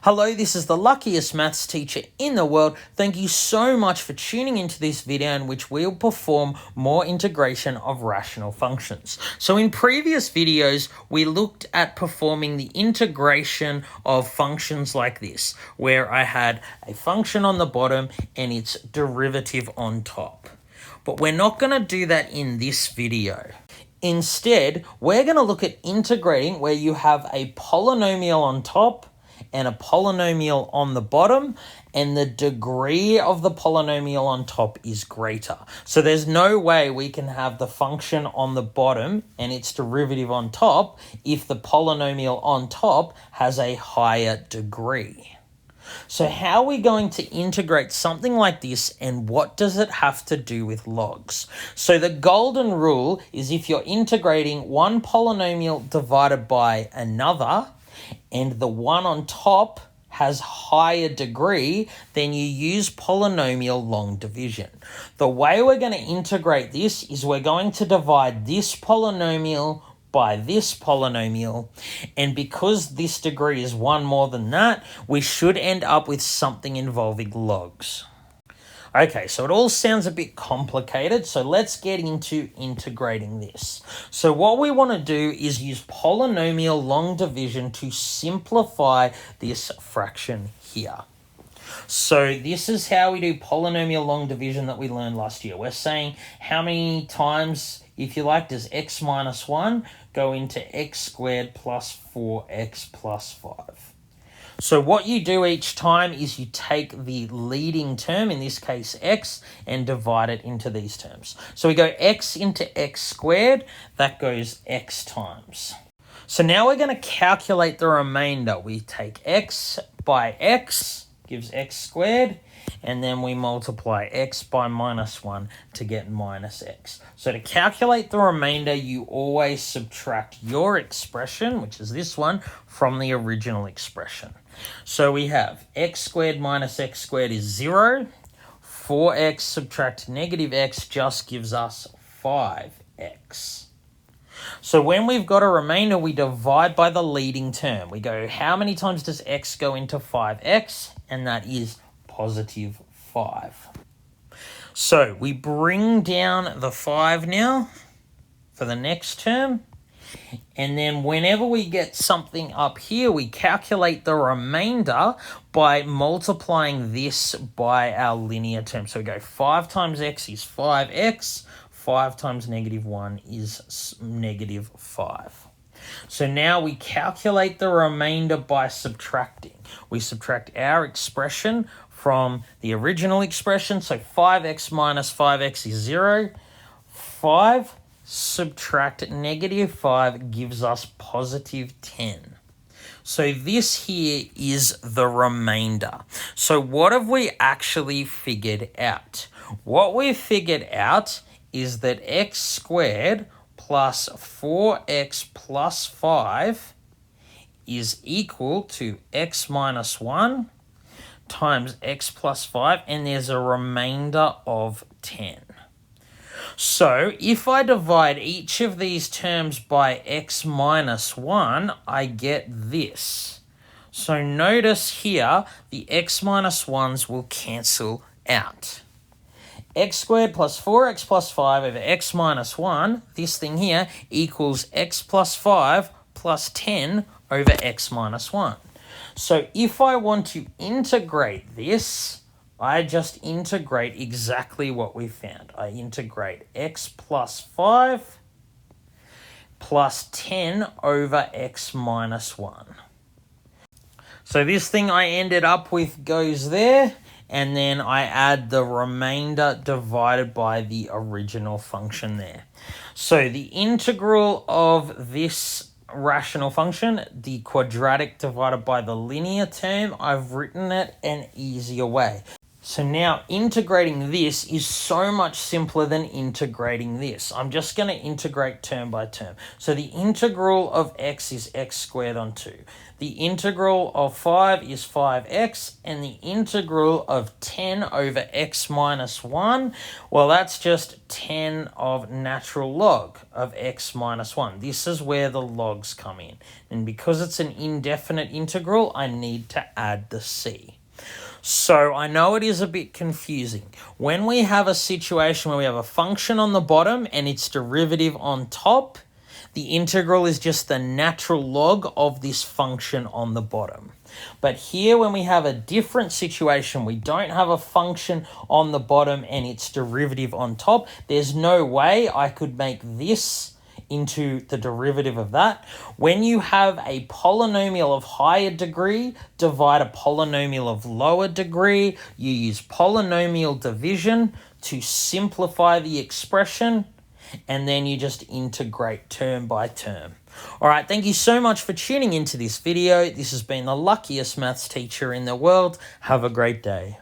Hello, this is the luckiest maths teacher in the world. Thank you so much for tuning into this video in which we'll perform more integration of rational functions. So in previous videos, we looked at performing the integration of functions like this, where I had a function on the bottom and its derivative on top. But we're not going to do that in this video. Instead, we're going to look at integrating where you have a polynomial on top and a polynomial on the bottom, and the degree of the polynomial on top is greater. So there's no way we can have the function on the bottom and its derivative on top if the polynomial on top has a higher degree. So how are we going to integrate something like this, and what does it have to do with logs? So the golden rule is if you're integrating one polynomial divided by another, and the one on top has higher degree, then you use polynomial long division. The way we're going to integrate this is we're going to divide this polynomial by this polynomial, and because this degree is one more than that, we should end up with something involving logs. Okay, so it all sounds a bit complicated, so let's get into integrating this. So what we want to do is use polynomial long division to simplify this fraction here. So this is how we do polynomial long division that we learned last year. We're saying how many times, if you like, does x minus 1 go into x squared plus 4x plus 5. So what you do each time is you take the leading term, in this case x, and divide it into these terms. So we go x into x squared, that goes x times. So now we're going to calculate the remainder. We take x by x, gives x squared, and then we multiply x by minus 1 to get minus x. So to calculate the remainder, you always subtract your expression, which is this one, from the original expression. So we have x squared minus x squared is 0. 4x subtract negative x just gives us 5x. So when we've got a remainder, we divide by the leading term. We go, how many times does x go into 5x? And that is positive 5. So we bring down the 5 now for the next term. And then whenever we get something up here, we calculate the remainder by multiplying this by our linear term. So we go 5 times x is 5x, 5 times negative 1 is negative 5. So now we calculate the remainder by subtracting. We subtract our expression from the original expression. So 5x minus 5x is 0. 5 subtract negative 5 gives us positive 10. So this here is the remainder. So what have we actually figured out? What we've figured out is that x squared plus 4x plus 5 is equal to x minus 1 times x plus 5, and there's a remainder of 10. So if I divide each of these terms by x minus 1, I get this. So notice here, the x minus 1s will cancel out. X squared plus 4x plus 5 over x minus 1, this thing here, equals x plus 5 plus 10 over x minus 1. So if I want to integrate this, I just integrate exactly what we found. I integrate x plus 5 plus 10 over x minus 1. So this thing I ended up with goes there, and then I add the remainder divided by the original function there. So the integral of this rational function, the quadratic divided by the linear term, I've written it an easier way. So now integrating this is so much simpler than integrating this. I'm just going to integrate term by term. So the integral of x is x squared on 2. The integral of 5 is 5x, and the integral of 10 over x minus 1, well, that's just 10 of natural log of x minus 1. This is where the logs come in. And because it's an indefinite integral, I need to add the c. So I know it is a bit confusing. When we have a situation where we have a function on the bottom and its derivative on top, the integral is just the natural log of this function on the bottom. But here, when we have a different situation, we don't have a function on the bottom and its derivative on top, there's no way I could make this into the derivative of that. When you have a polynomial of higher degree divide a polynomial of lower degree, you use polynomial division to simplify the expression, and then you just integrate term by term. All right, thank you so much for tuning into this video. This has been the luckiest maths teacher in the world. Have a great day.